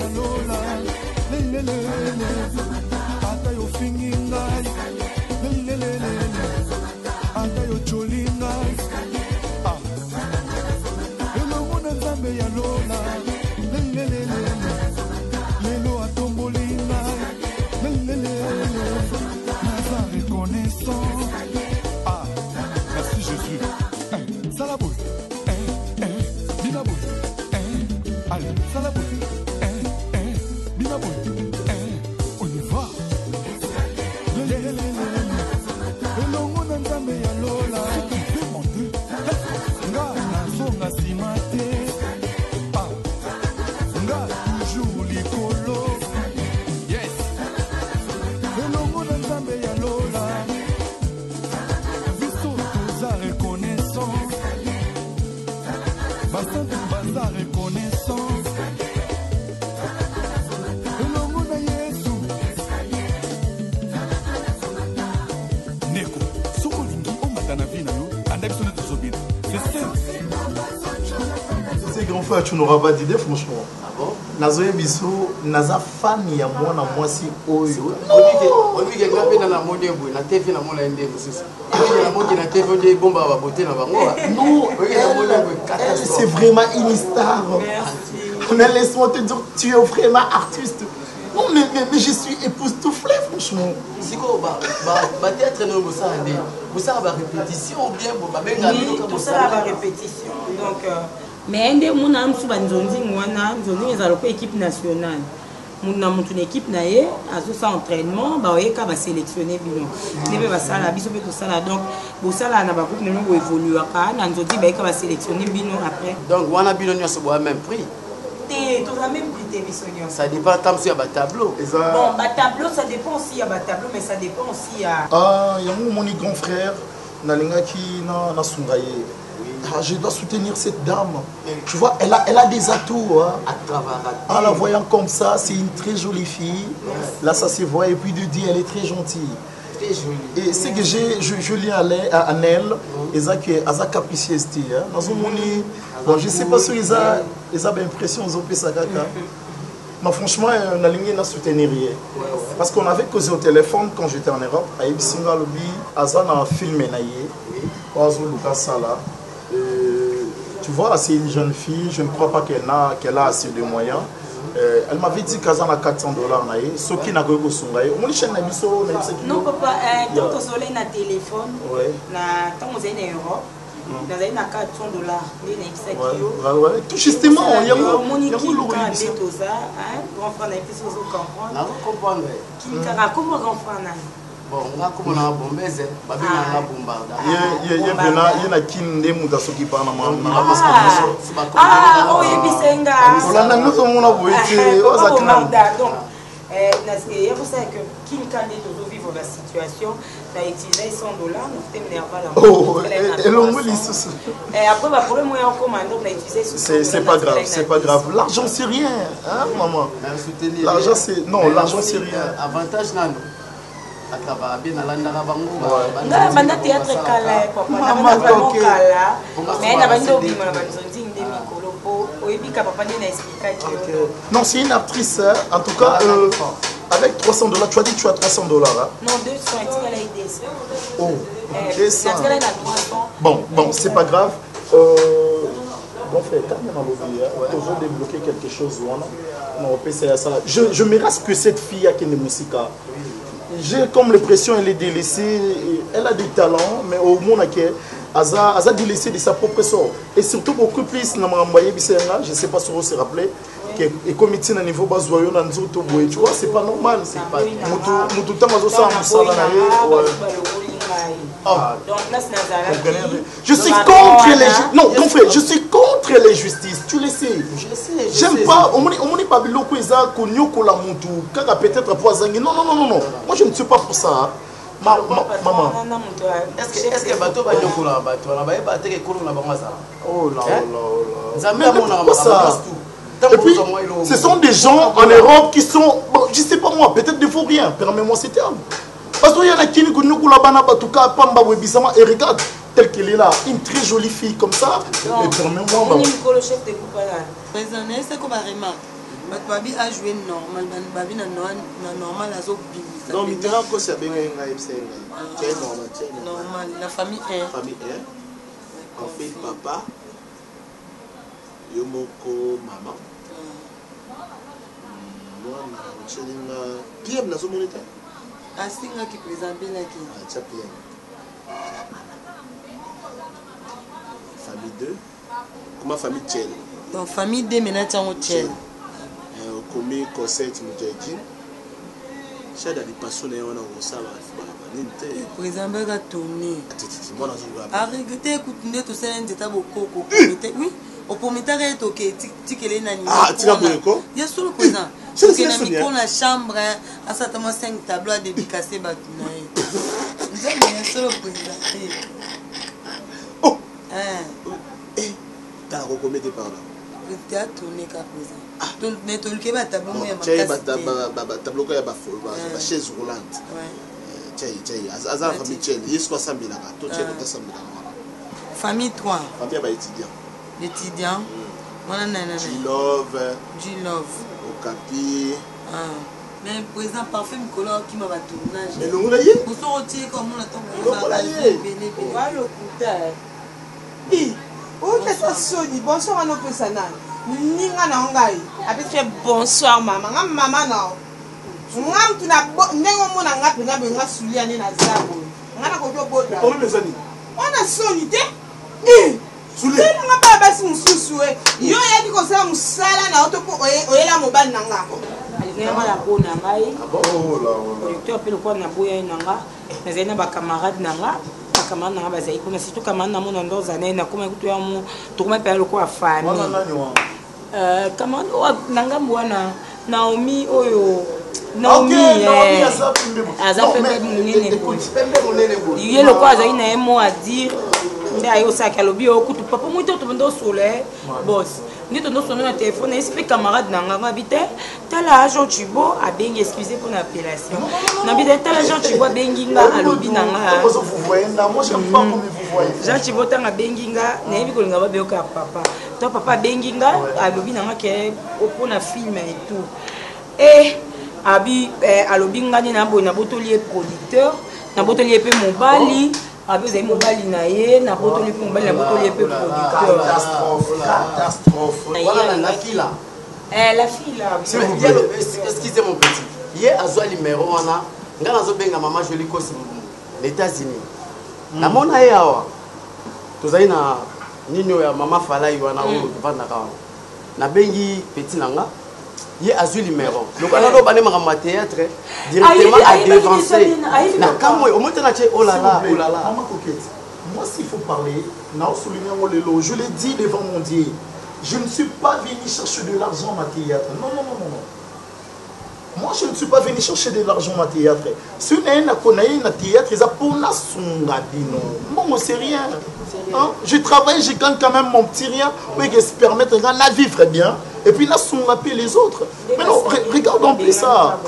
ya lola lelelele ata yo fingi ngai lelelele ata yo joli ngai elongo na nzambe ya lola lelelele lelo atomboli ngai lelelele naza reconnaissant. Merci Jésus. Salaboui. Binaboui. Allez, Salaboui. Binaboui. On y va. Elongo na nzambe ya lola. Demande. Nga nazonga nsima te. Nga toujours likolo. Yes. Elongo na nzambe ya lola. Biso toza reconnaissant. Basante baza reconnaissant. Elongo na Yesu. Neko, soko lingi omata na vie na yo, anda biso nde tozobina. C'est simple. C'est grand frère, tu n'auras pas d'idée franchement. Ah bon? Nazoye biso, naza fan ya mwana mwasi oyo. Obi ke ngabe na la mode boy na TV na mona ende mususu. Obi na mode na TV de bomba ba beauté na bango. Non, c'est vraiment une star. Mais laisse-moi te dire, tu es vraiment artiste. Non, mais je suis époustouflé, franchement. Siko ba théâtre no bossa ande. Bossa ba répétition ou bien ba benga bino comme ça ba répétition. Donc mais ende mona msu banzonzi mwana nzonzi ezalo ko équipe nationale. Muna mutu na équipe na ye azo sa entraînement ba oyeka ba sélectionner bino. Nebe ba sala biso pe to sala donc bo sala na ba groupe neno ko évoluer ka na nzonzi ba yeka ba sélectionner bino après. Donc wana bino nyoso bo même prix. Tout la même prix ça dépend comme si y a un tableau. Bon, tableau, ça dépend aussi, il y a un tableau, mais ça dépend aussi à... Ah, il y a mon grand frère, Nalinga qui na Sungaye. Ah, je dois soutenir cette dame. Tu vois, elle a des atouts. Hein. En la voyant comme ça, c'est une très jolie fille. Là, ça se voit. Et puis de dire, elle est très gentille. Et ce que je lis à elle, elle a capricieux. Bon, je ne sais pas si ils ont l'impression qu'ils ont fait ça. Mais franchement, on a ligné à soutenir. Parce qu'on avait causé au téléphone quand j'étais en Europe. À Ibisinga Lobby, Azan a filmé. Tu vois, c'est une jeune fille. Je ne crois pas qu'elle a assez de moyens. Elle m'avait dit qu'elle a $400. Ce qui n'a pas eu non, papa, quand on a un téléphone, quand on est en Europe, on a $400. Tout justement, il y a bon, on a comme on a bombé, on a bombardé. Il y a qui ne m'a pas dit. Ah, oui, Bisenga. On a nous sommes là pour être. Il y a pour ça que qui ne vivre la situation, n'a utilisé $100, nous sommes nerveux. Oh, et l'on me dit et après, pour le moyen en commande, on a utilisé c'est pas grave, c'est pas grave. L'argent, c'est rien, hein, maman. L'argent, c'est. Non, l'argent, c'est rien. Avantage, non. Banda théâtre kala papa na vraiment kala mais na bando bima na banzonzi nde mikolo po oyebika papa ne na expliquer. Non, c'est une actrice en tout cas avec $300. Tu as dit que tu as $300 hein? Non, 200 et tu as les 200. Oh, 200. Bon, c'est pas grave. Bon frère, quand même toujours débloquer quelque chose je me reste que cette fille à Kene Musika. J'ai comme l'impression qu'elle est délaissée, elle a du talent, mais au monde elle a délaissé de sa propre sort. Et surtout beaucoup plus, je ne sais pas si vous vous rappelez, et comme il à niveau bas, tu vois, c'est pas normal. C'est pas je suis contre les non, mon frère, je suis contre les justices, tu le sais. J'aime pas, on n'est pas biloko eza konyoko la mutu, kaka peut-être poisonné. Non. Moi je ne suis pas pour ça. Maman. Est-ce que bateau va nyoko la bateau, on va y battre que kolo na bango ça. Oh là. Zambe mon ça. Et puis, ce sont des gens en Europe qui sont, bon, je sais pas moi, peut-être des faux rien, permets-moi ces termes. Parce qu'il y en a qui nous la banane, en tout cas, Pamba Webisama, et regarde, telle qu'elle est là, une très jolie fille comme ça, et permets-moi. Le chef de groupe là. C'est comme un remarque. Babi a joué normal, Babi na normal à Zobimisa. Non, Mitterrand, quoi, c'est bien normal. Normal, la famille 1. Famille 1. En fait, papa, Yomoko, maman. Moi, je Pierre, dans ce moment. Ah, c'est moi qui présente là qui. Ah, c'est Pierre. Famille 2. Comment famille Tchel? Donc, famille 2, maintenant, tu as un Tchel. Comme concert Moudjaki. C'est dans les passions, on a ça. Le président va tourner. Arrêtez, écoutez, tout ça, c'est un beaucoup. Oui, au premier temps, tu es là. Ah, tu as vu quoi? Il y a sur le président. Parce que la chambre, à certainement 5 tableaux à dédicacer. Vous avez bien sur le président. Oh! Tu as recommandé par là. Tu as tourné qu'à présent. Mais tu as le tableau. Tu as un tableau qui est une chaise roulante. Tu as la famille Tchel. Il y a 60 000 famille 3. Famille étudiant. Étudiant. G-Love. Okapi. Mais le président parfait Nicolas qui m'a tournage. Mais l'on l'a dit. Pour sortir comme on attend. On l'a dit. Voilà le coup. Bonsoir à nos personnes. Ninga na ngai. Après bonsoir maman. Maman na. Ngam tu na ndengo mona ngapi ngapi ngasulia ni na zabo. Ngana ko do boda. On les amis. On a sonité. Soulé. Nga baba si mususu e. Yo ya di ko sa musala na oto ko oyela mobali nanga. Alingema la bona ngai. Oh là. Producteur pe le kwa na boya nanga. Nazena ba camarade nanga. Camarade nanga bazai ko na surtout camarade na mona ndo zane na kuma kutu ya mu to kuma pe le kwa famille. Camarade nanga mwana Naomi oyo. Naomi azapembe munene ye le quoi azali na un mot à dire nde ayosaki alobi okutu papa moi to ndo sole boss nde to ndo sole na téléphone esi pe camarade nanga ngabi te tala Jean Chibo abengi excusez pour l'appellation nabi te tala Jean Chibo abengi nga alobi nanga Jean Chibo tanga abengi nga nayebi kolinga babeyoka papa to papa abengi nga alobi nanga ke opona film et tout et abi alobi ngani na boy na botoli producteur na botoli pe mobali abi zai mobali na ye na botoli pe mobali na botoli pe producteur catastrophe voilà la fille là la fille là excusez mon petit hier azwa numéro wana ngana zo benga maman joli ko les États-Unis na mona ye awa tozali na nini ya mama Falai wana o vanda ka na bengi petit nanga il a eu le numéro. Donc, on a dit que théâtre directement à dévancer. Oh là là, oh là là. Maman coquette, moi, s'il faut parler, je l'ai dit devant mon Dieu, je ne suis pas venu chercher de l'argent à théâtre. Non, non, non, non. Moi, je ne suis pas venu chercher de l'argent à théâtre. Si on a un théâtre, ils ont bon, c'est rien. Hein? Je travaille, je gagne quand même mon petit rien pour se permettre de vivre bien. Et puis là, on appelle les autres. Mais non, regardons plus ça.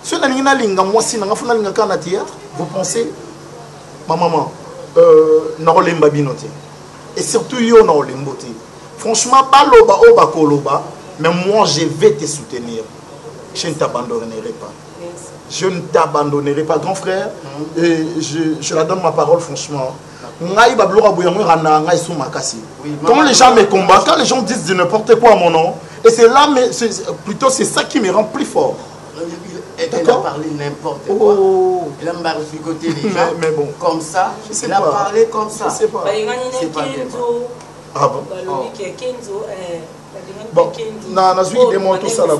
Si on a un théâtre, vous pensez, ma maman, et surtout, franchement, mais moi, je vais te soutenir. Je ne t'abandonnerai pas. Je ne t'abandonnerai pas, grand frère. Et je la donne ma parole, franchement. Quand les gens me combattent, quand les gens disent de n'importe quoi à mon nom, et c'est là, mais plutôt c'est ça qui me rend plus fort. Elle a parlé n'importe quoi. Il a mariflicoté les gens. Mais bon. Comme ça, il a parlé comme ça. Je sais pas. C'est pas bien. Ah bon? Bon, na suis démonté tout ça là.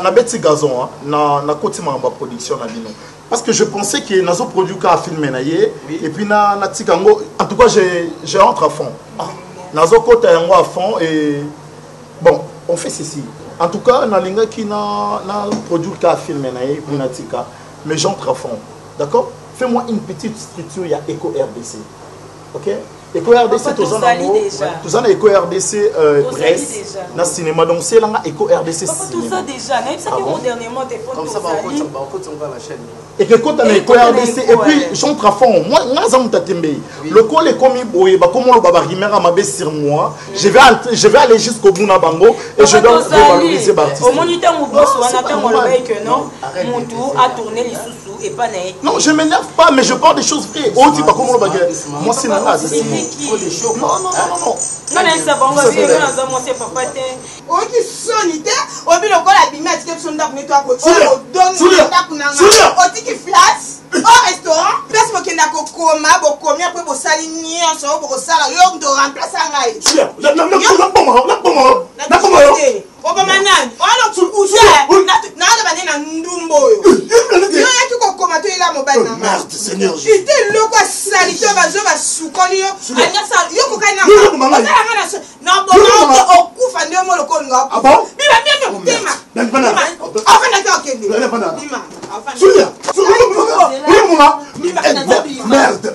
Na beti gazon na côté ma production na bino. Parce que je pensais que nazo produit ka film na yé et puis na tikango en tout cas j'ai entre à fond. Nazo côté yango à fond et bon, on fait ceci. En tout cas, na linga qui na produit ka film na yé puis na tika mais j'entre à fond. D'accord? Fais-moi une petite structure, il y a Eco RDC. OK? Éco RDC, tous en Éco RDC presse, dans le cinéma, donc c'est là Éco RDC cinéma. Tout ça déjà, même ça qui dernièrement des comme ça, on va la chaîne. Et que quand on a Éco RDC, et puis j'entre à fond, moi, le col est comme il comme on va rimera ma baisse sur moi, je vais aller jusqu'au bout de Bango et je dois valoriser Baptiste. Au moniteur, mon boss, on attend le veille que non, mon tour a tourné les sous-sous et pas naïf. Non, je m'énerve pas, mais je parle des choses vraies. Oh, tu pas comment le bagage. Moi, c'est là. Non. Non, mais c'est bon, c'est papa. Oh, qui sonne, oh, mais le col a bimé, est-ce que son dame n'est pas côté? Oh, donne oh, qui flash. Au restaurant, place mo kenda ko koma, bo komi après bo sali nyonso, bo sala yo ndo remplace ngai. O ba manani, o no kukusha, na ba nena ndumbo yo. Yo ya ko koma to ila mo bana. Merde, Seigneur. Ite loko sali to ba zo ba sukoli yo. Anya sa yo ko kana. Na bo na o kufa ndio mo loko nga. Ah bon? Biba bien tema. Afana ka kende. Bima. Soulia. Merde.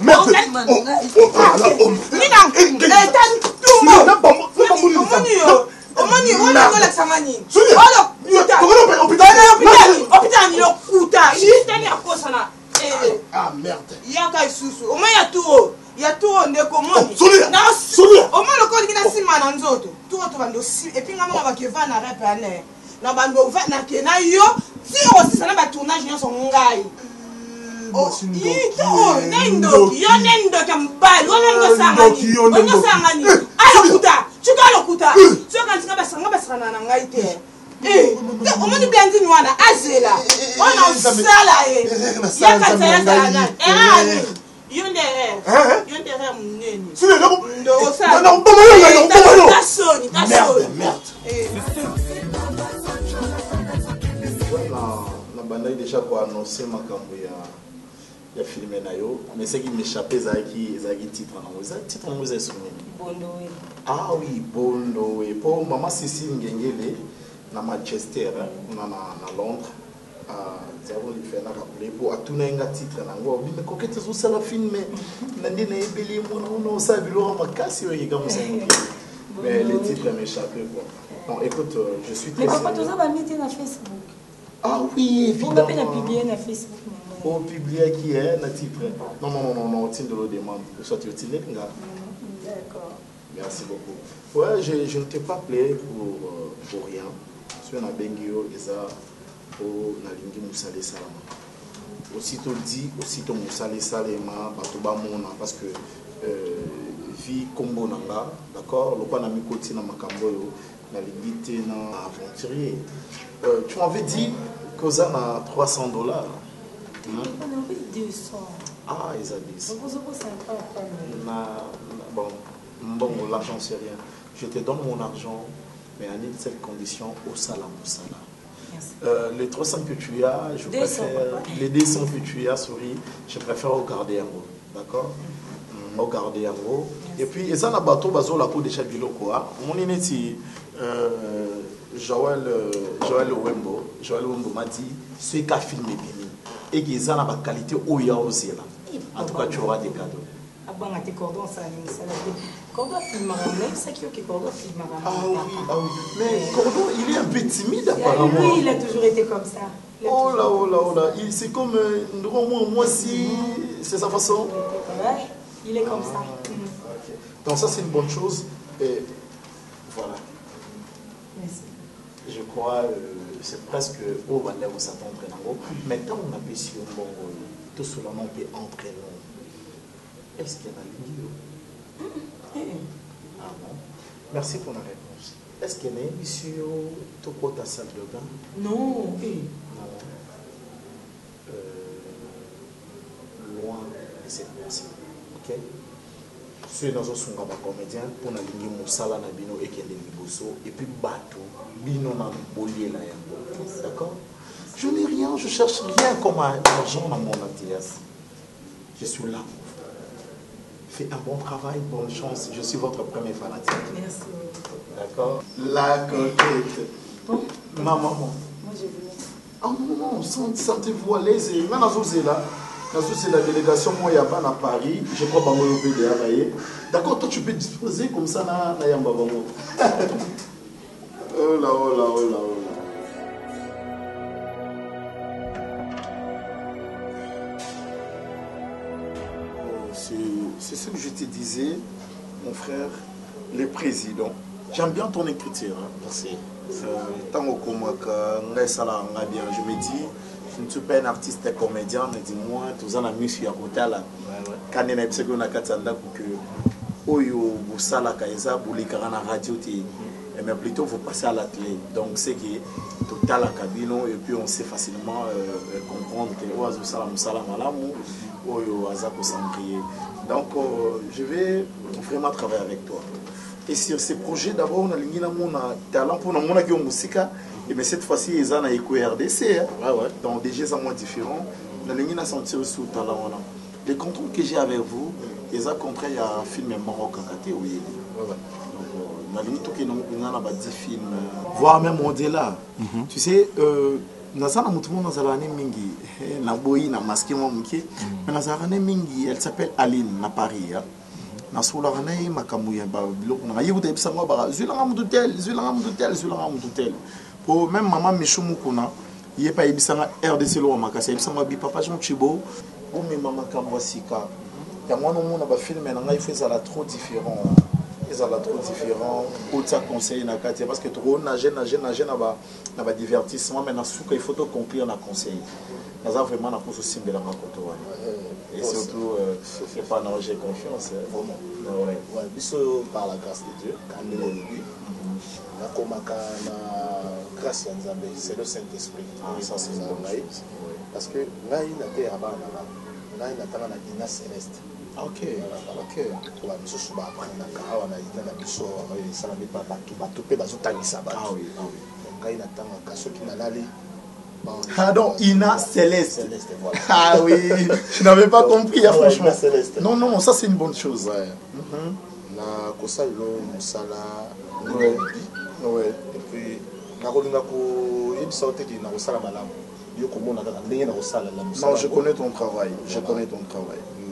Ah merde. Déjà quoi annoncer ma cambo ya filmé nayo mais ce qui m'échappait c'est titre en vous est Bondoé. Ah oui, Bondoé. Pour maman Cécile Ngengele na Manchester na Londres. Zabo li fait na rappeler pour atuna nga titre nango mais kokete zo sala film na ndine ebeli mo sa bilo makasi we comme ça. Mais les titres m'échappaient quoi. Bon écoute, je suis très mais papa tout ça va mettre na Facebook. Ah oui, évidemment. On va publier na Facebook. On publie qui est na titre. Non, tu le demandes. Soit tu utilises là. D'accord. Merci beaucoup. Ouais, je ne t'ai pas appelé pour rien. Sur na bengio et ça pour na lingi musale salama. Aussitôt dit, aussitôt musale salama, batoba mona parce que vie combo nanga, d'accord, le pana mikoti na makambo yo na limité na aventurier. Tu m'avais dit que ça a $300. On a envie 200. Ah, ils abusent. Bon, l'argent c'est rien. Je te donne mon argent, mais à une seule condition, au salam. Les 300 que tu as, je préfère. Les 200 que tu as, souris, je préfère regarder en haut. D'accord? Regarder en haut. Et puis, et ça, na bateau, bazo la peau de chaque bilo quoi. Mon ineti, Joël Wembo m'a dit, ce qu'a filmé Béni, et qu'ils ont la qualité où il y a aussi là. En tout cas, tu auras des cadeaux. Ah bon, tes cordons, ça Cordon filmera, même ça qui est Cordon filmera. Ah oui. Mais Cordon, il est un peu timide apparemment. Oui, il a toujours été comme ça. Oh là. C'est comme moi aussi, c'est sa façon. Ouais, il est comme ça. Okay. Donc ça c'est une bonne chose. Et voilà. Merci. Je crois c'est presque au Vendée où ça tombe. Maintenant on a pu si on bon tout cela non peut entrer non. Est-ce qu'il y a un ligne? Ah bon. Merci pour la réponse. Est-ce qu'il y a une émission tout côté ta salle de bain? Non. Loin de cette personne. Ok? Ceux qui sont comédiens pour la ligne Moussala Nabino et Kende Liboso et puis Bato, Bino Nambolier la Yambo. D'accord? Je n'ai rien, je cherche rien comme argent dans mon atelier. Je suis là. Faites un bon travail, bonne chance. Je suis votre premier fanatique. Merci. D'accord? La coquette. Bon. Maman. Moi, je veux. Ah non, sentez-vous à l'aise. Maintenant, là. c'est la délégation Moyaba à Paris. Je crois que Bango PDA. D'accord, toi tu peux disposer comme ça na Yamba Bango. Oh là, oh là, oh là, oh là. C'est ce que je te disais, mon frère, le président. J'aime bien ton écriture. Hein. Merci. Tant au Komaka, je me dis, je ne suis pas un artiste et comédien, mais dis-moi, tous en amis sur la côté là. Quand on a dit qu'on a que Oyo, vous savez, vous les carans à radio, mais plutôt vous passez à la télé. Donc c'est que tout à la cabine et puis on sait facilement comprendre que Oyo Salam Salam Alamu, Oyo Azako Sangrier. Donc je vais vraiment travailler avec toi. Et sur ces projets, d'abord, on a un talent pour nous qui ont musique. Mais cette fois-ci, ils ont un écho RDC. Donc déjà, c'est moins différent. On a senti ce talent. Les contrôles que j'ai avec vous, ils ont compris il y a un film marocain. Oui. On a un 10 films. Voire même au-delà. Tu sais, elle s'appelle Aline, à Paris. Pour même maman Michoumoukouna, il n'y a pas de RDC Loamakasa, il y a papa Jean Chibo, ou mes maman Kamwasika. Il y a moi, on a film, il fait ça trop différent. Ils sont trop différents. Autre conseil parce que trop nager na divertissement, mais il faut conclure na conseil. Nous avons vraiment un aussi de la makoto. Et surtout, c'est pas non, j'ai confiance. Vraiment. Ouais, par la grâce de Dieu, quand on est au début, grâce à Nzambe, c'est le Saint-Esprit. Ça c'est parce que là, il a été avant, là, il a été dans la céleste. Ok. Pour la mission sur la on a été dans la mission, ça n'a pas tout fait dans le sabbat. Ah oui. Donc, il attend un cachot qui n'a pas allé. Ah donc Ina Céleste. Voilà. Ah oui, je n'avais pas compris, franchement. Céleste. Non, ça c'est une bonne chose. Ouais. Na kosa lo musala. Ouais. Et puis na kolinga ko yebisa ote ki na kosala malamu. Yo komona kaka ndenge na kosala la musala. Non, je connais ton travail.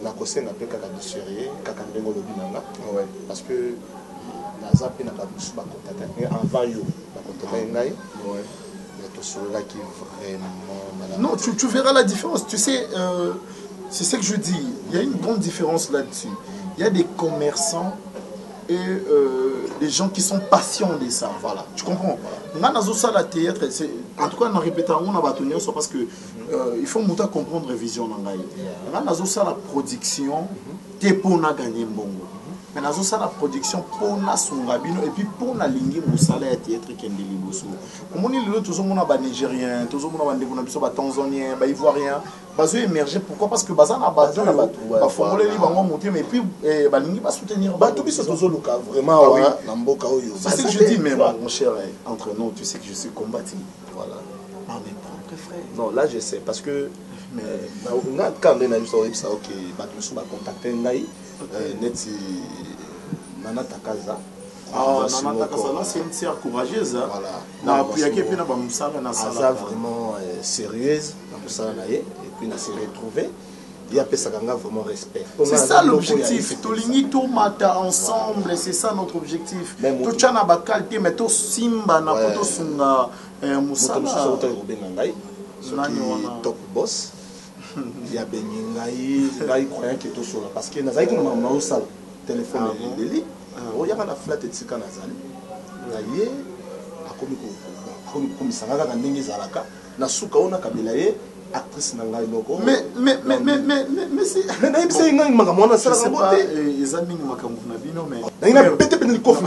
Na kosenga pe kaka disérier kaka ndenge lobi nanga. Ouais. Parce que naza pe na ba musu ba contacter avant yo ba contacter ngai. Ouais. Non, tu verras la différence. Tu sais, c'est ce que je dis. Il y a une grande différence là-dessus. Il y a des commerçants et des gens qui sont patients de ça. Voilà. Tu comprends? La théâtre, en tout cas, on a répété, on a battu parce que il faut monter à comprendre la vision. On a la production, t'es pour gagner bongo. Mais nous avons la production pour la Songabino et puis pour la ligne Moussala et théâtre qui est en Deliboso. Comme on est là, tous les Nigériens, tous les Tanzaniens, les Ivoiriens, ils ont émergé. Pourquoi? Parce que Bazan a battu, ils formuler les bancs monter, mais puis les lignes va soutenir. Tout ça, vraiment, c'est ce que je dis, mais mon cher, entre nous, tu sais que je suis combattu. Voilà. Ah, mes propres frères. Non, là je sais, parce que quand on a eu ça, ok, je vais contacter Naï. Neti Nana Takaza. Nana Takaza, là c'est une sœur courageuse. Voilà. Vraiment sérieuse. Et puis on s'est retrouvés. Il y a vraiment respect. C'est ça l'objectif. Tolini tout mata ensemble, c'est ça notre objectif. Tout chana bakalité, mais tout simba na poto sunga musala. Top boss. Il y a Beningay, croyant qu'il est tout seul. Parce que nous avons un téléphone de lit. Il y a la flat et Tika Nazali. Il y a un commissaire qui a Zalaka. Nasuka on a Kabilaye, actrice Nangai Loko. Mais c'est. Mais c'est une maman, ça c'est pas. Les amis Makamoufinabino, mais. Il a pété le coffre,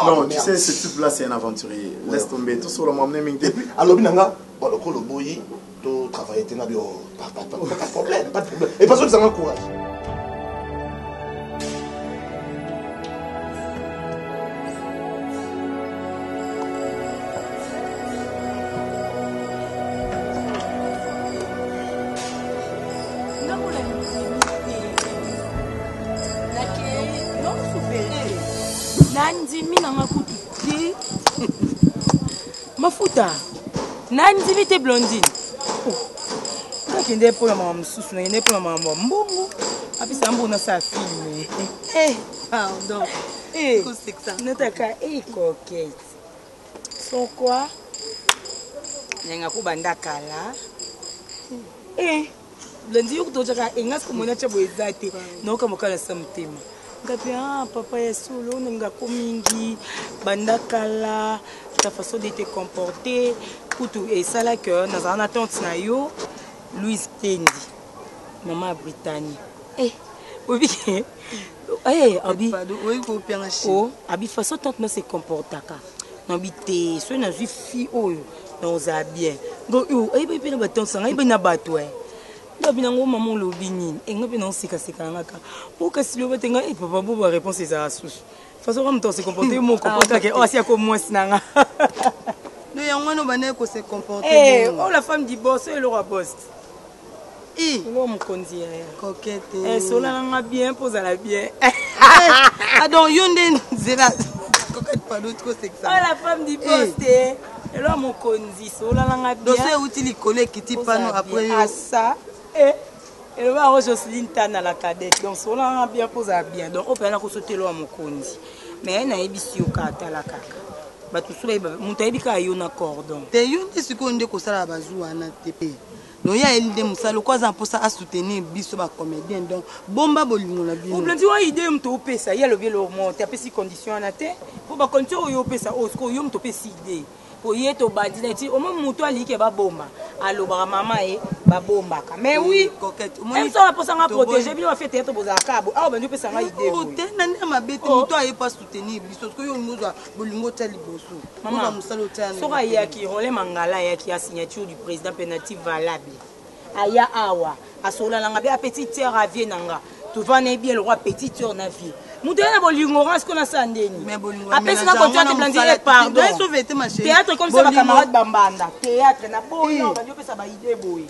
non, tu sais, ce type-là, c'est un aventurier. Laisse tomber, tout sur le moment. Et puis, alors, Binanga, bon, le Koloboyi. Travailler, pas de problème, pas de problème. Et parce que vous avez un courage. Mafuta, Nandimi te blondine. nakende mpona mama mosusu nakende mpona mama mbongo apesa mbona sa filme Pardon. notaka coquette so quoi nenga kubanda kala lundi yo kutojaka engasi komona cha boeza te noka mokala sa motema ngapi papa ya solo nengako mingi banda kala ta façon de te comporter kutu esala que nazala na tante na yo Louise Tendi mama Britannie obike abi façon tante na se comportaka nabi te so na zwi fi oyo na oza bien donc yo ayiba pe na batante sanga ayiba na bato ndabi nango mama lobi nini enga pe na osika ngaka okasi loba tenga papa boba réponse ezala susu façon comme se comporter mon comportement que asi ako mwasi nanga no yango no bana ko se comporter oh la femme du boss et le roi boss lo mokonzi ya coquette sola nanga bien pose la bien donc yonde zela coquette pas d'autre que ça oh la femme du boss et lo mokonzi sola nanga bien dossier utili collé qui ti pano après ça et le va Jocelyne Tana la cadette donc sola nanga bien pose bien donc on peut na ko sauter lo mokonzi mais na ebisi yo kata la kaka bato sola mutu ayebika yo na cordon te yo nde sikoyo nde kosala bazwi wana te pe donc ya eli nde mosala okoaza mposa asoutenir biso bacomédien donc bomba bolingo na bino oblandi wa idée moto opesa ye alobi elormo te apesi condition wana te mpo bacondition oyo opesa oyo sikoyo yo moto opesi idée po ye tobandi na ti omoi motu aliki babomba alobaka mama ye babombaka mais oui emsala mposanga protégé bino bafete ye tobozalaka abo awa bandi opesanga idée te nani ya mabe te moto ayepa soutenir biso sikoyo yo ngozwa bolingo otya liboso oza mosala otya soki ayaki role mangala ayaki ya signature du président penalty valable aya awa asolananga be apeti terre avie nanga tovana ebi elokwa petit terre na vie mutu ye na bolingo nga siko nasala ndeni apesi na kontia te blandi e pardon théâtre comme ça bacamarade bambanda théâtre na boyo bandi opesa baide boye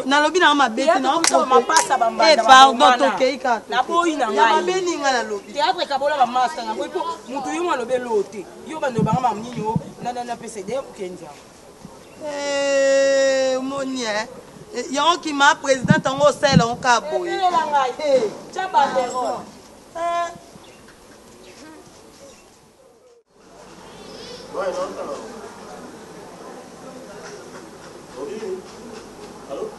nalobi nanga mabe te mapasa bambanda pardon tokei kaka na boyi na ngai théâtre ekabola bamasta na boyi po mutu yo alobi elo te yo bando banga mamnini yo napesa ide okendia moni yango kima président tango osala yango ka boye tia banderole Allô?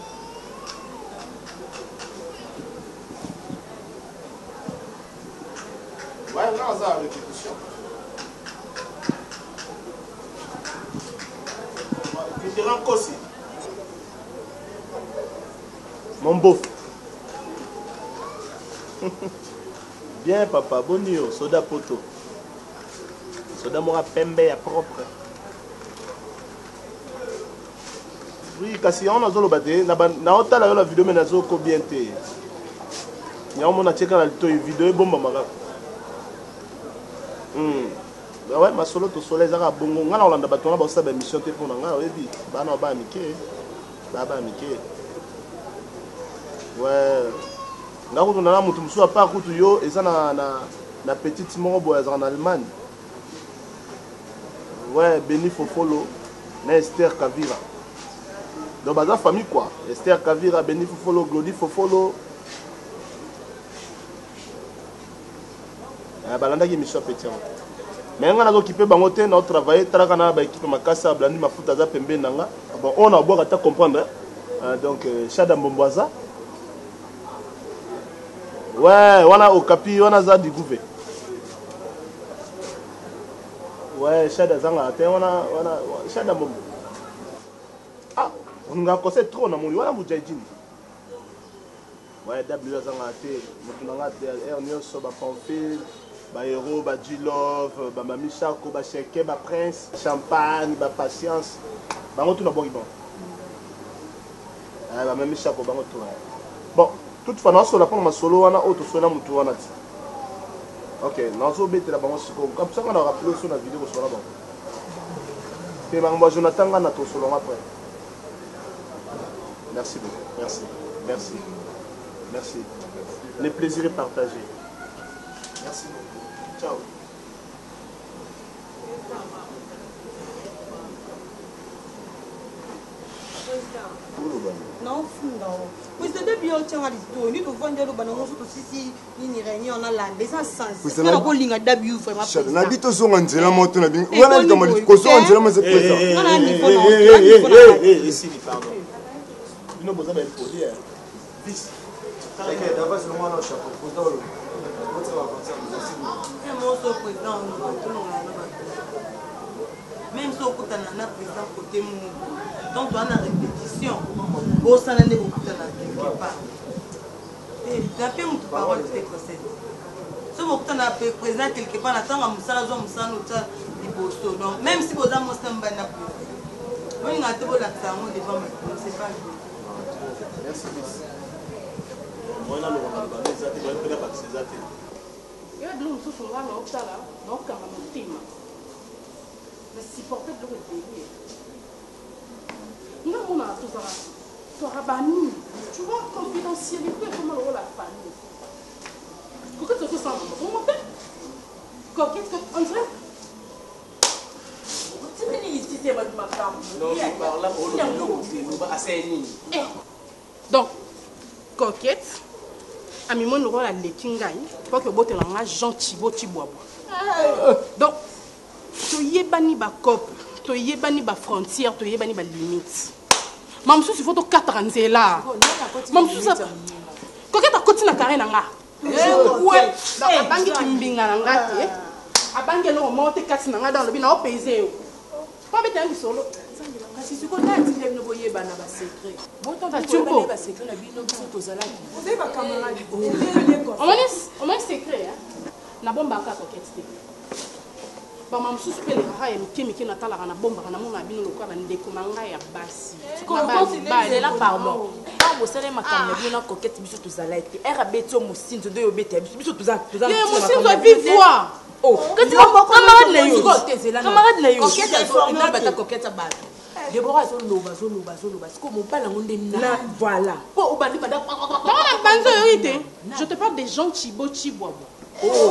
Ouais, là, on a la répétition. Tu te rends aussi. Mon beau. Bien, papa, bon nuit, soda poto. Soda mora pembe ya propre. Oui, kasi on a zolo bate na otala yo la vidéo mais nazo ko bien te. Ya on a checker la vidéo bomba maka. Bah ouais, ma solo to soleil zaka bongo ngana olanda bato na ba sa ba mission te pour nga oyebi. Ba na ba mike. Ba mike. Ouais. Nga ko na mutu musu a pas kutu yo eza na petite moro boya en Allemagne. Ouais, Beni Fofolo, na Esther Kavira. Donc, bah, la famille quoi. Esther Kavira, Beni Fofolo, Glody Fofolo. Balanda qui me chope petit. Mais on a occupé bangote, on a travaillé, on a équipe ma casse, blandi ma foutaza pembe nanga. Bon, on a beau à comprendre. Donc, Chada Mbomboaza. Ouais, on a au capi, on a ça du gouvernement. Ouais, Chada Zanga, on a Chada Mbombo. Ah, on a cassé trop dans mon lit, on a Moudjahidine. Ouais, W Zanga, on a Ernio Soba Pamphile, Bayero, Badjilov, Mami Chako, Bacheke, Prince, Champagne, Patience. On a tout dans bon. Mami Chako, bon, toutefois, on a sur la pomme solo, on a autre sur la moutou, on a dit. Ok, nous avons mis la balance comme ça, on a rappelé sur la vidéo sur la banque. Et moi, Jonathan, on a tout sur après. Merci beaucoup. Merci. Merci. Merci. Le plaisir est partagé. Merci beaucoup. Ciao. Non, non. Oui, c'est depuis au tient à l'histoire. Ni devant de l'eau, on se aussi ni réunion on a la descente sens. C'est la bowling à W vraiment. Na bito so nganzela moto na bingi. Wana kama ko so nganzela mo se pesa. Non, non, ni faut non. Ici, pardon. Nous avons besoin d'un produit. Bis. D'abord c'est moi le chapeau. Même si on a un président côté donc on a une répétition au sein de beaucoup quelque part et d'après mon parole c'est procès si vous avez un président quelque part attend à Moussa du posto donc même si vous avez un Moussa Mbana on a tout la devant mais c'est pas merci moi là le zati doit être pas c'est zati yo de nous sous là non ça là non quand même team mais supporter de le délire non on a tout ça toi banni tu vois confidentialité comment le la famille coquette ce que ça on monte coquette on dirait donc coquette ami mon rôle à l'étingaï pour que botte la gentil boti bois donc to yebani ba cop to yebani ba frontière to yebani ba limite mam sou faut to 4 ans là mam sou ça coquette a continue na carré na nga ouais donc bangi kimbinga na nga te abange no monte 4 na nga dans le bina o paysé pas mettre un solo si tu connais un petit ne voyez pas na secret bon tant que tu connais pas secret na bino to zala vous avez pas camarade on m'a secret hein na bomba ka coquette te ba mam sou spele ha ya miki na tala na bomba na mona bino lokwa ba ndeko manga ya basi ko c'est là pardon ba bo sele makamba bino na coquette biso to zala te era beto musinzo do yo bete biso to zala musinzo vive voir oh camarade na yo camarade na yo coquette ba Deborah zoloba siko mobala ngonde na voilà po obandi bada banzo yorite je te parle des gens Chibochi Boabo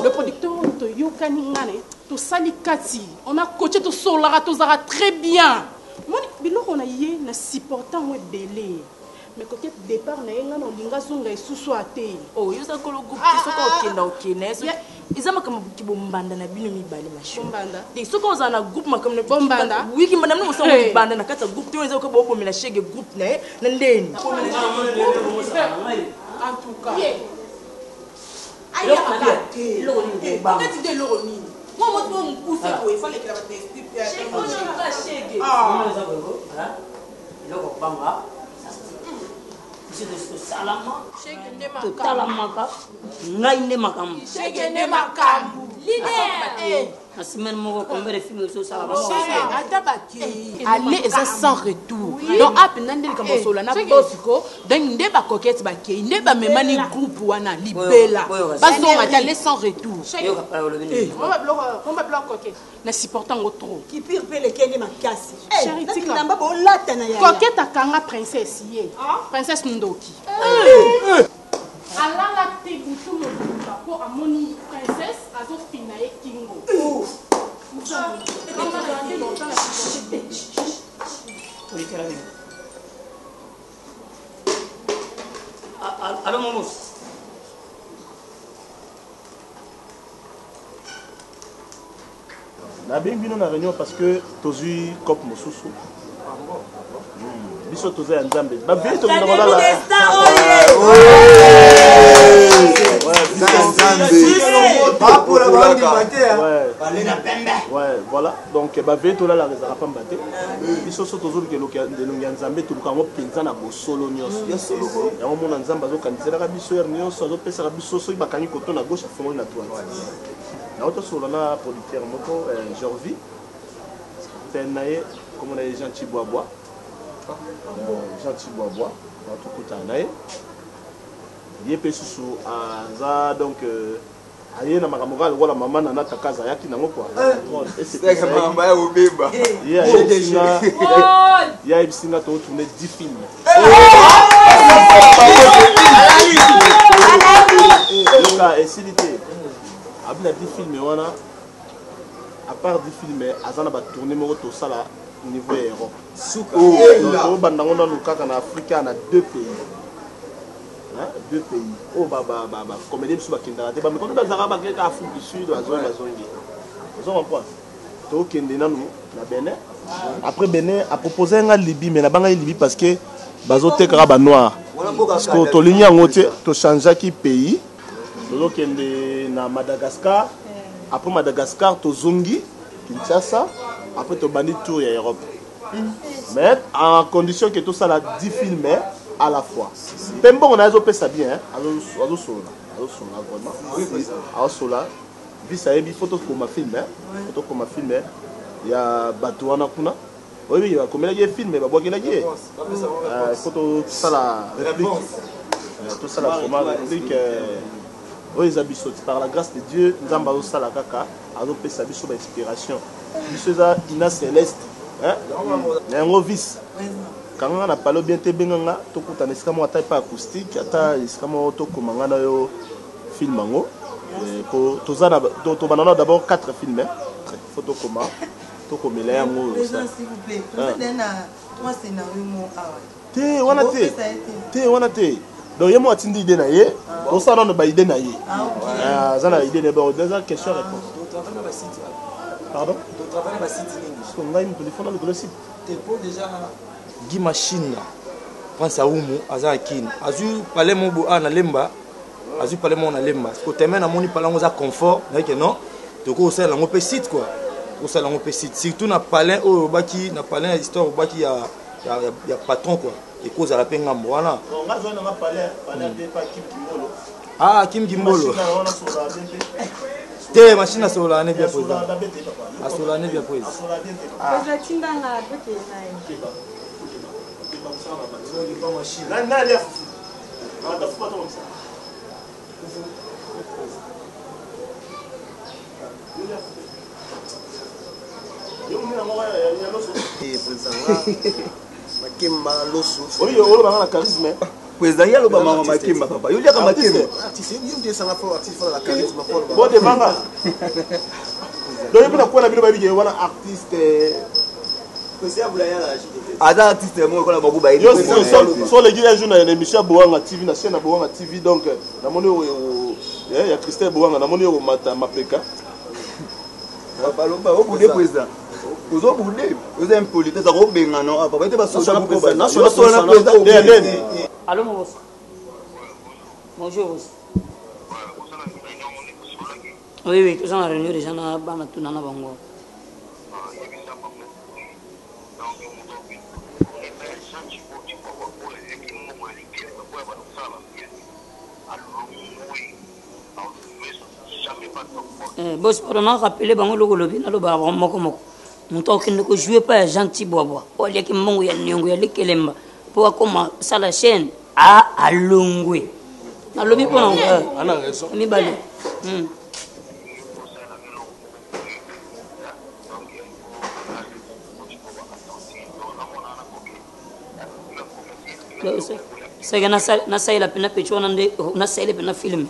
le producteur to yokani ngane to salikati on a coaché to solara to zara très bien moi biloko na ye na supportant we belé mais coquette départ na yenga no linga zonga isusu ate oh yoza kolo groupe soko okenda so izama kama kibombanda na bino mibale bombanda de soko za na groupe makam na bombanda wiki mbanda mno soko banda na kata groupe to yoza ko bobo mela shege groupe na ndeni en tout cas aïe peut-être de l'oroni moi moi me pousser pour il fallait que la shege loko banga salama totalamaka ngai nde makambo semaine moko combien de films so ça va aller eza sans retour donc apena ndeli kama sola na bosiko donc nde ba coquette ba kei nde ba memani groupe wana libela bazonga ta aller sans retour on va bloquer coquette na supportant ngo trop qui pire pele kende makasi charité namba bo lata na ya coquette akanga princesse ye princesse Ndoki alala te butu mo po amoni princesse azo finaye kingo allô Momos na bino na réunion parce que tozui cop mosusu biso toza ya nzambe babili tolinga balala ouais voilà donc babili tolala ezala pamba te biso so tozoluka elongi ya nzambe toluka yango mpenza na bosolo nyonso yango mona nzambe azokandiselaka biso ere nyonso azopesaka biso soki bakangi koto na gauche afongoli na droite nao tosola na producteur moko Jorvi pene na ye komona ye Jean Chiboabois gentil bois tout kutana naye ye pe susu aza donc aye na makambo kala wala mama na natakaza yaki nango kwa c'est mama ya obeba ya ibisinga to tourner 10 films la esilité abina 10 films wana à part 10 films azana ba tourner moko to sala niveau ya Europe oyo bandango nanu kaka na Afrique na 2 pays. 2 pays. Oh comédie biso bakendaka te bamikono bazalaka bakeka Afrique du Sud bazongi. Vous comprenez? Tokende nanu na Benin. Après Benin a proposé nga Libye mais na banga Libye parce que bazotekaka ba noir. Parce que toligne yango te to changeaki pays. Tokende na Madagascar. Après Madagascar tozongi Kinshasa. Après to bandi tour ya Europe. Mais en condition que tout ça la 10 films à la fois. Pembo on a ça bien azo sola vraiment. Azo sola. Vu ça il photo comme ma film photo comme ma film il y a Batouana kuna. Oui il y a comme il film mais ba il y a photo ça la réplique. Tout ça la comment réplique oui ils habitent par la grâce de Dieu nous avons ça la kaka azo ça biso inspiration. Biso ça ina céleste hein un vice quand on a parlé bien te benganga to kuta nesika mo ata pas acoustique ata esika mo to komanga na yo film ngo pour to za to banana d'abord 4 films photo comment to komela yango s'il vous plaît na 3 scénarios mo te wana te donc yemo atindi idée na ye to ça non ba idée na ye za na idée na ba déjà question réponse pardon to travailler ba site parce que ngai mu téléphone avec le site te pour déjà Guy Machine pense à Oumu Azakin Azu palais mon bo na lemba Azu palais mon na lemba parce que tellement na moni palais za confort que non to ko ça la ngopé site quoi ko ça la ngopé site surtout na palais au baki na palais histoire baki ya patron quoi et cause à la penga voilà on va joindre na palais de pas Kim Kimbolo Kim Kimbolo te machine à sola ne bien posé à sola ne bien posé la tindanga bete nae Makemba loso. Oui, on va la charisme. Président yalo ba mama Makemba papa. Yo liaka Makemba. Artiste, yo ndiye sanga fo artiste la charisme pour le. Bon de manga. Donc il faut na bino ba bi wana artiste Ada artiste mo ko la babu ba yo so les gars journal na émission Boanga TV na chaîne Boanga TV donc na moni il y a Christelle Boanga na moni o mapeka baloba o bude président ozo bude ozo impolite za ko benga no apa ba te ba social ko national président allô mon boss bonjour boss oui tout ça na réunion déjà na bana tunana bango boss on a rappelé bango logo lobi na loba moko moko muto kende ko jouer pas gentil bobo o leki mongo ya nyongo ya lekelemba pour comment ça la chaîne a longwe na lobi pona ana raison mi bale c'est que na sai la pena pecho na sai la pena film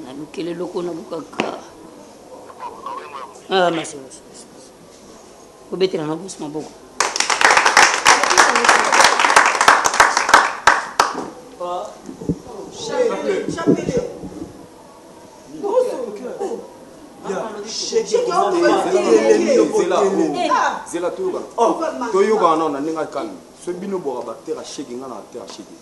na lukele loko na bukaka merci obetela na boss maboko zela tuba toyoka na ninga kan so bino boka batera shege nga na terra shege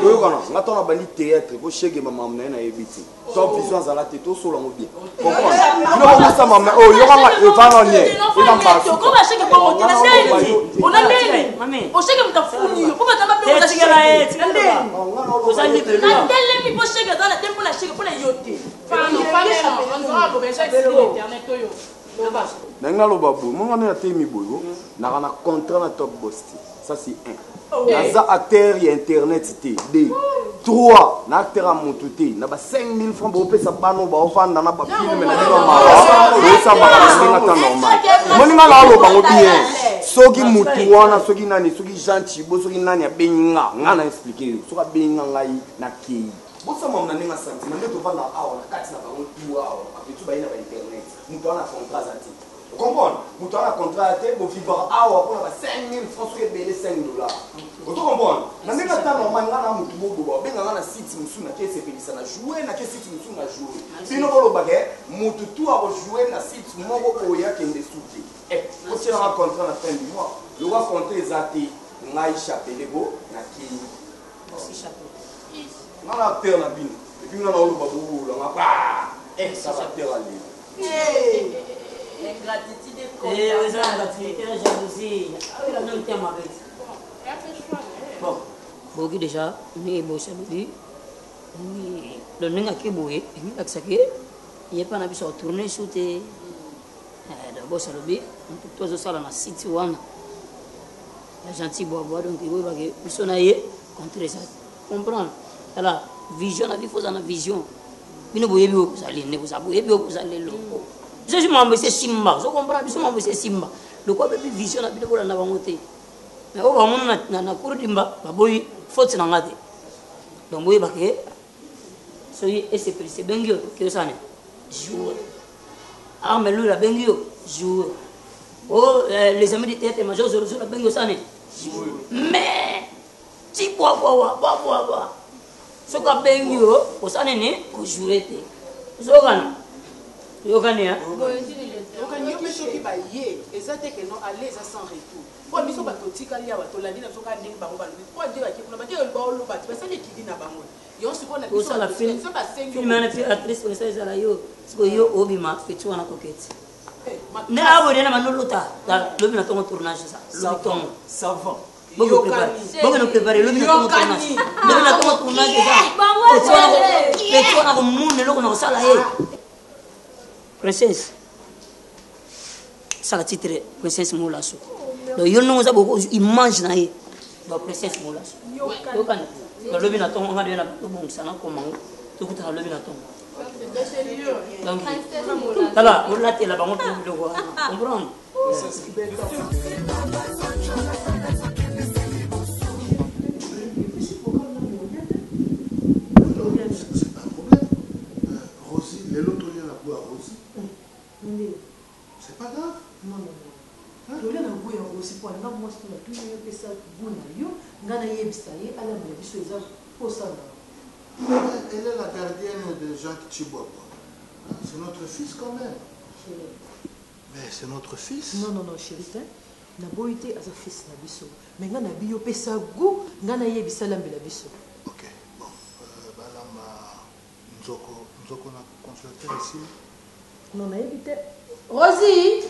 toyoka na ngata na bandi théâtre ko shege mama na ebiti to vision za la tête to solo ngo bien comprendre bino ko sa mama o yoka nga evana nye ina mbasu ko ba shege ko na ndeni ona ndeni mame o shege mtafuni yo ko ba tamba pe o shege la ndeni o sa ni pelo na ndele mi po shege dans la tempo la shege pour la yote nanga loba bo monga na temi boyo na kana contrat na Top Boss ça c'est 1 naza acteur ya internet té 2 3 na acteur a motuté na ba 5000 francs bo pesa bano ba ofanda na ba film na ba mara bo sa ba na ta normal moninga na loba ngo bien soki mutu wana soki nani soki gentil bo soki nani abenga ngana expliquer soka benga ngai na kei bosa mama na nga sentiment ndeto bana awa na kati na bango tu awa apetu ba ina ba internet mutu ana contrat zati comprendre moto ana contrat te bovivre awa mpona ba 5000 francs soki ebele 5 dollars oto comprendre na ndenge ata normal nga na motu boboba obenganga na site mosusu nake esepelisa na joue nake site mosusu na joue bino bolobake motu tu akojoue na site moko oyo akende su te otielanga contrat na fin du mois lokwa contrat eza te ngai chapele bo nakei nga na acteur na bino epuis nga na oloba bobolanga sala acteur alelo ingratitude eza ingratitude ya jalousie awela no ntema beti bon boki déjà ni ebosa lobi ni lo ndenge ake boye engilakisaki ye mpa na biso atourne su te bosa lobi to azosala na site wana ya gentil boaboa donc eboyebake biso na ye contre eza comprendre ala vision na bifo oza na vision bino boyebi oyo kozali nde koza boyebi oyo koza lelo biso mambo ese simba ozokomprendre biso mambo ese simba lokwa bebi vision na bino bolanda bango te mais oyo bamona na cour dimba baboyi faute na nga te donc boyebake soki esepelisi ebengi yo okeyosane jour arme lula abengi yo jour o les amis du théâtre major zorozoro abengi yo sane mais ti bwabwawa soki abengi yo osane ni kojoure te ozokana yokani ya okani yo mpe soki baye eza te ke non ale eza sans retour po biso bato otikali awa tolandi na biso ka ndenge bango balobi po ade bake kuna bate baoloba te basali ekidi na bango yo sikoyo na osala filme wana fi actrice esa ezala yo sikoyo yo obima feti wana koketi nde abodena banolota lobi na ntongo tournage eza lobi ntongo savant bokeno prépare lobi na ntongo tournage lobi na ntongo tournage eza feti wana komuna eloko na kosala ye princesse saka titre princesse molaso donc yo ndongo oza boko image na ye ba princesse molaso yokani lobi na ntongo nga na tobongisana komango tokutana lobi na ntongo donc tala olatela bango to biloko wana comprendre c'est pas grave. Non. Tolé na goût ya aussi pour nga moi c'est tout yo pesa goût na yo nga na yebisa ye ala na biso eza posa na. Elle est la gardienne de Jacques Chiboua. C'est notre fils quand même. Mais c'est notre fils. Non, chérie. Na boité as a fils na biso. Mais nga na biyo pesa goût nga na yebisa la mbela biso. OK. Bon, balama nzoko na consulter ici. Non, na yebite. Rosie!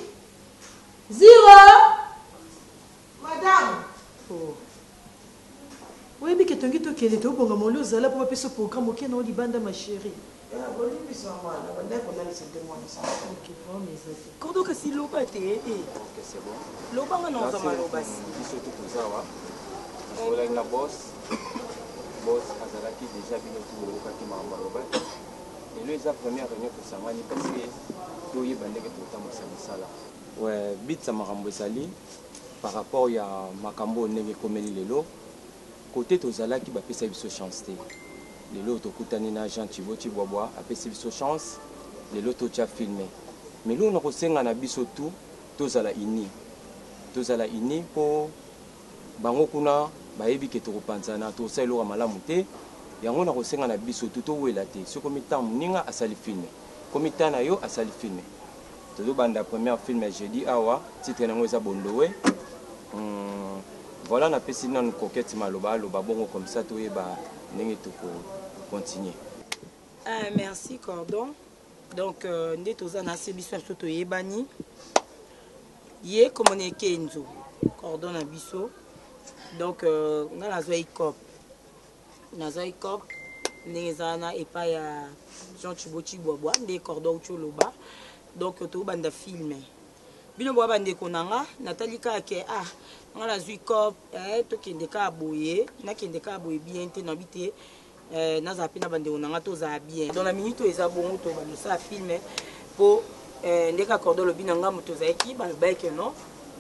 Zero! Madame! Oh. Oui, mais que tu as dit que tu as bon mon lieu là pour ce programme auquel on dit bande ma chérie. Ah, bon, il est moi, on a qu'on a laissé de moi ça. OK, bon mais ça. Quand donc si loba te OK, c'est bon. Loba nga non za maloba si. Biso tout kozawa. Ola na boss. Boss azalaki déjà bino tout le kaki maloba. Et lui sa première réunion pour sangani parce que doye bandeke tout temps mosala. Ouais, bit sa makambo ezali par rapport ya makambo ndenge komeli lelo. Côté tozalaki bapesa biso chance te lelo tokutani na Jean Thibaut Chiboaboa apesa biso chance lelo totia filmé mais lelo nakosenga na biso tout tozala ini po bango kuna bayebi ke tokopanzana tosala eloko malamu te yango nakosenga na biso tout towela te soko mitan moninga asali filmé komita na yo asali filmé tozobanda première film jeudi awa titre nango eza bondowe. Voilà, on a fait une coquette maloba, bongo comme ça, tout est n'engé tout pour continuer. Merci Cordon. Donc, nous sommes dans ce biso surtout yebani. Yé communiqué Enzo. Cordon na biso. Donc, on a zoé cop. Nazoé cop. Nezana et pas ya Jean Thibaut Chiboaboa, des cordons choloba. Donc, tout bande filmé. Bino boa bande konanga Nathalie Kake nga la zui cop to kende ka boye na kende ka boye bien te na bité na zapi na bande onanga to za bien dans la minute eza bongo to ba ça filmer po ndeka cordon le binanga moto za équipe ba beke non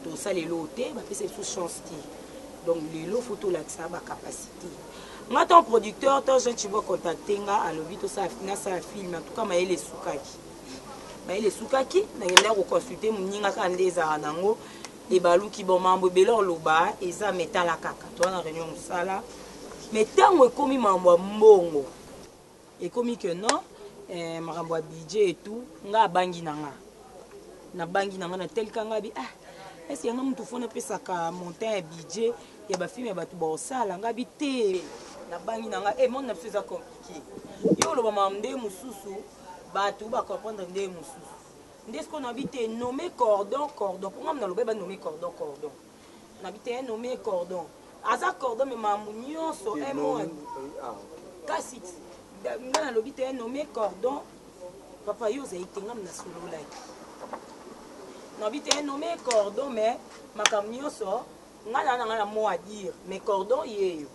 to ça les loté ba pese sous chance ti donc les lots photo là ça ba capacité nga ton producteur to je tu vas contacter nga alobi to ça na ça film en tout cas ma ele sukaki baye lesukaki nakenda koconsulte moninga kaka nde ezala nango ebaluki bon mambo ebele oloba eza metala kaka toza na réunion mosala mais ntango ekomi mambo ya mbongo ekomi ke non makambo ya budget etout nga abangi na nga nabangi na nga natelika nga bi ese yanga mutu fo napesaka montant ya budget ya bafilme ya bato baosala nga bi te nabangi na nga monde na biso eza compliqué yo oloba makambo nde mosusu bato bakomprendre nde mosusu nde siko nabi te nommé cordon mpo nga naloba banome cordon nabi te nommé cordon aza cordon me makambo nyonso kasi nga nalobi te nommé cordon papa yo ozali te nga mna sololaki nabi te nommé cordon mais makambo nyonso nga na nga na mot à dire mais cordon yeyo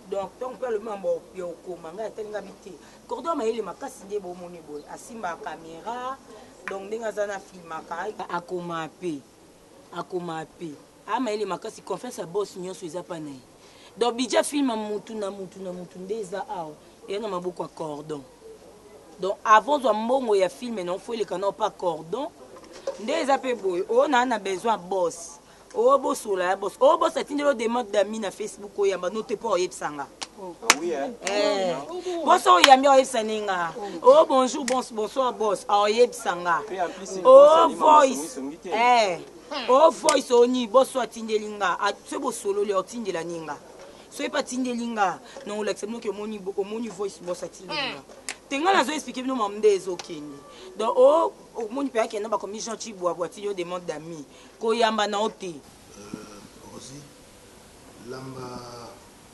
donc tant que le mambo ya okoma nga atali nga bite cordon mayele makasi nde bomoni boye asimba caméra donc ndenge aza na filmaka akoma pe amayele makasi confiance ya boss nyonso eza pa na ye donc budget film mutu na mutu nde eza awa eya na maboko ya cordon donc avant zwa mbongo ya filme non fo eleka na pa cordon nde eza mpe boye oyo naa na besoin ya boss oyo bosola ya boss oyo boss atindeli odemande dami na facebook oyamba no te mpo oyebisanga boss oyo oyambi oyebisani nga oyo bonjour bonsoir boss oyebisanga oyo voice oyo voice oni boss oyo atindeli nga so bosololi otindelani nga soki mpe atindeli nga na olakisa binoki omoni voice boss atindeli nga te nga nazo explike bino mamu nde ezokende donc omoni mpe akenda bakomi jean cibwabwa atindi odemande dami koyamba na o te Rosie lamba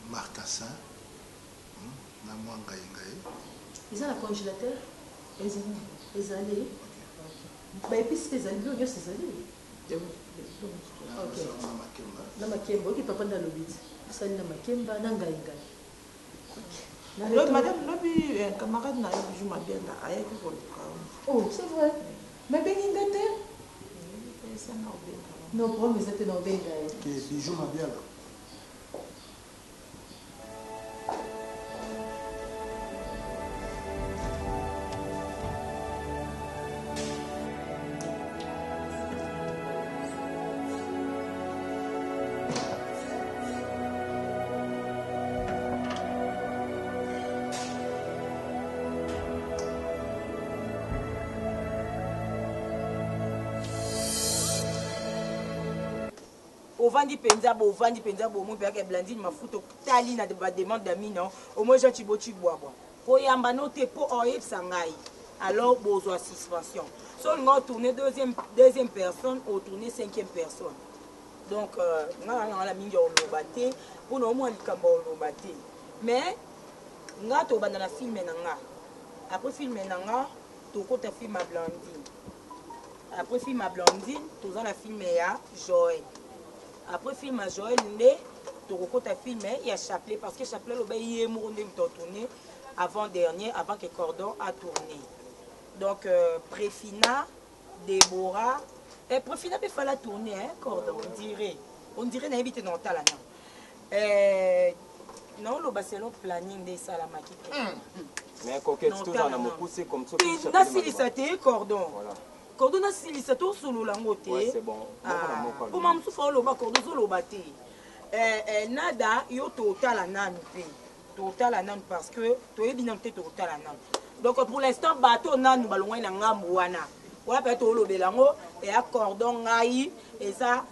marcassin na mwa ngai eza na congélateur ezali baepisi mpe ezali bilo nyonso ezali na makemba oki papa nde alobi ti osali na makemba na ngai Madame Lobi, un camarade n'a eu du bien là, aïe, oh, c'est vrai. Mais ben il était. Non, problème, mais c'était dans le bain. Bijou m'a bien là. ovandi penza bo mo peka blandine mafuta tali na ba demande d'ami non au moins jean chibochi boabo po yamba no te po oyebisa ngai alors bozwa suspension so nga tourner deuxième personne ou tourner cinquième personne donc nga la mingi oloba te pour no mo likambo oloba te mais nga to banda na film na nga après film na nga to kota film à Blandine après film à Blandine to za la film ya Joël. Après film à Joël, tu as filmé, il y a Chapelet, parce que Chapelet, il est tourné avant-dernier, avant que Cordon a tourné. Donc, Préfina, Déborah, et Préfina, il fallait tourner, hein, Cordon, on dirait qu'il évité dans le talent. Non, le Barcelone planning des Salamaki. Mais coquette, tout ça, on a poussé comme ça. Il Cordon. Cordon a silisa to solo lango te. Ouais, c'est bon. Pour mam soufa oloba cordon solo bate. Nada yo total anan pe. Total anan parce que to yebi na te total anan. Donc pour l'instant bateau nan balongwa na ngambu wana. Wala pe to olobela ngo et a cordon ngai et ça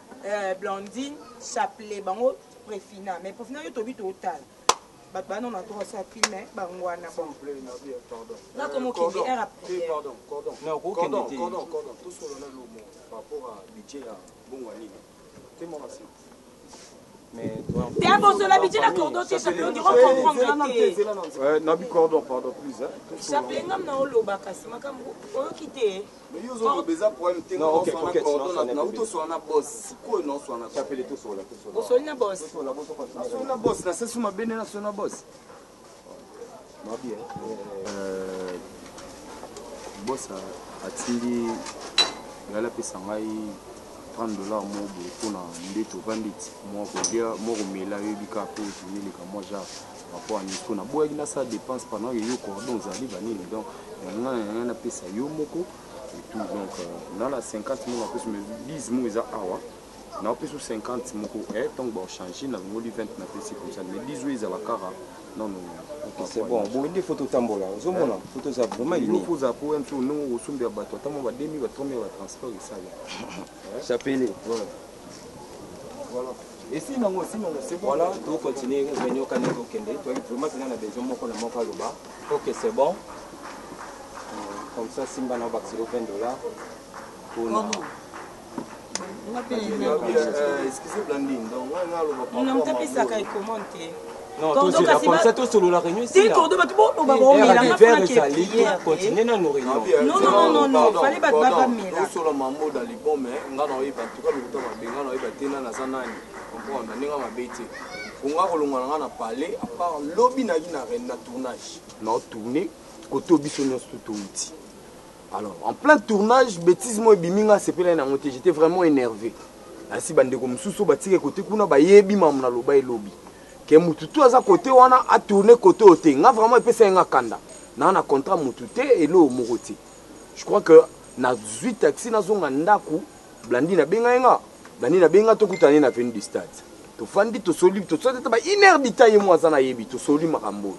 Blandine Chapelet bango Préfina mais Préfina yo tobi total. Bah non, on a trop ça filmé, bah on a bon. Là comment qu'il est après. Cordon. Non, cordon. Tout sur le nom par rapport à budget à Bongwani. C'est mon assiette. Mais toi. T'es un bon sur la budget la cordon, t'es Chapelet, on dirait comprendre. Ouais, Nabi cordon, pardon, plus. Chapelet, non, non, le bacassi, ma cam, on va quitter. Mais ils ont besoin pour un thé. Non, ok, cordon, on a tout sur la bosse. Quoi, non, sur la Chapelet, tout sur la. Au sol, la bosse. Sur la bosse, là, c'est sur ma bénéna sur la bosse. Nabi, boss a tiré la pesa ngai $30 pour na ndeto bandit moi kolia moi komela yebika po tineleka moi ja rapport à niveau na boya na ça dépense pendant yo cordon zali banini donc na pesa yo moko et tout. Donc, dans la 50 000, on peut me 10 000 à Awa. On peut 50 000, tant que changer, on a 20 comme ça. Mais 10 000 à la cara. Non, non. C'est bon. Bon, il faut tout tambola. Vous avez photo ça vraiment il faut ça pour un tour nous au sommet bateau. Tant on va 2000 va 3000 va transport et ça. Chapelé. Voilà. Et sinon c'est bon. Voilà, tout continuer venir au Canada au Kende. Toi vraiment c'est dans la besoin mon qu'on a mon là. OK, c'est bon. Comme ça Simba na ba $20 pour excusez Blandine. Donc on a tapé ça quand il commente. Non, comme ça, tout sur la réunion ici. Continuez dans nos réunions. Non, fallait pas mais là. Sur le mambo dans les bombes, on a eu en tout cas, on a eu Batina Nazana, on a bêté. On a parlé, à part lobby na tournage. Non, tourné, côté Obisonios tout outil. Alors, en plein tournage, bêtise moi biminga c'est plein en monté, j'étais vraiment énervé. Ainsi bande comme sous batire côté kuna ba yebi mam na loba lobby. Que mututu aza côté wana a tourné côté oté nga vraiment epesa nga kanda na na contrat mututu et lo moroté. Je crois que na 18 taxi na zonga ndaku blandi na benga to kutani na fin du stade to fandi to soli to sote ba iner ditaye mo aza na yebi to soli makambo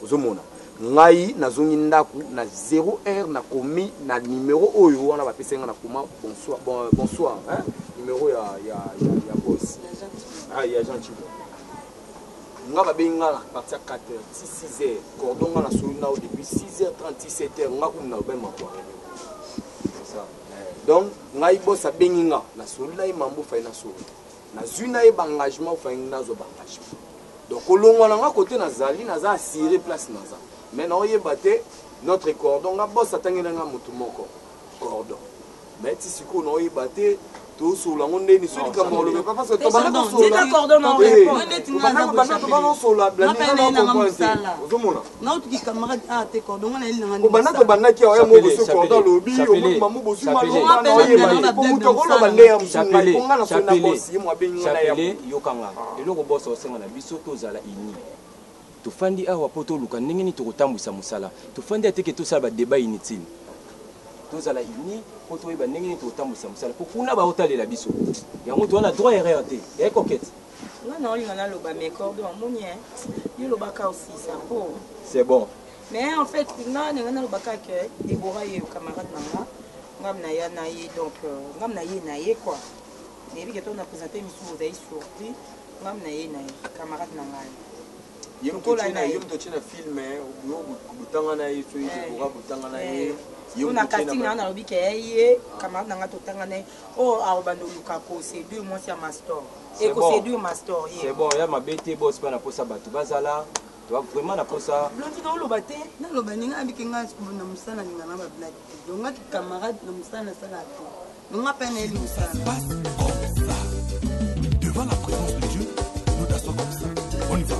ozomona ngai na zongi ndaku na 0 heure na komi na numéro oyo wana ba pesa nga na kuma bonsoir hein numéro ya boss ya gentil. Nga ba benga la partir 4h 6h cordon nga na solina depuis 6h30 7h nga ku na ba makwa c'est ça donc ngai bossa benga na solina mambo fa na solo na zuna e engagement fa na zo engagement donc olongwa nga côté na zali na za assurer place na za mais na oyebate notre cordon nga bossa tangela nga mutu moko cordon mais ti siko na oyebate tout sur la monde ni sur comme le pas parce que tu vas pas sur la cordon non on sur la blague non tu camarade ah te cordon na ile ngani bana to bana ki ya mo bosu cordon lobi o mamu bosu ma lo pour muto ko lo bande ya musunga ko ngana so na bosi mo benga na ya yo kanga eloko boss o senga na biso to zala ini to fandi awa poto luka ndenge ni to kotambwisa musala to fandi ateke to sala ba débat inutile tozala ini po toyeba ndenge nini totambwisa mosala po kuna baotalela biso yango towana droit erreur te ya coquette nga na olinga naloba mais cordon amoni yo lobaka aussi ça po c'est bon mais en fait nga nalobaka ke Déborah ye camarade nanga ngam na ya na ye donc ngam na ye quoi mais bi que on a présenté misu ozai sorti ngam na ye camarade nanga yem to china film yo butanga na ye so Déborah butanga na ye on a casting na lobi ke ye camarade nanga totanga na o arobando lukako c'est 2 mois sur master et que c'est 2 master c'est bon ya mabete boss pa na posa batu bazala tu vas vraiment na posa blonti na lobate na lobaninga abikinga na musana ninga na ba black donc ngati camarade na musana sala to nga pa na eli musana devant la présence de Dieu nous dansons comme ça on y va.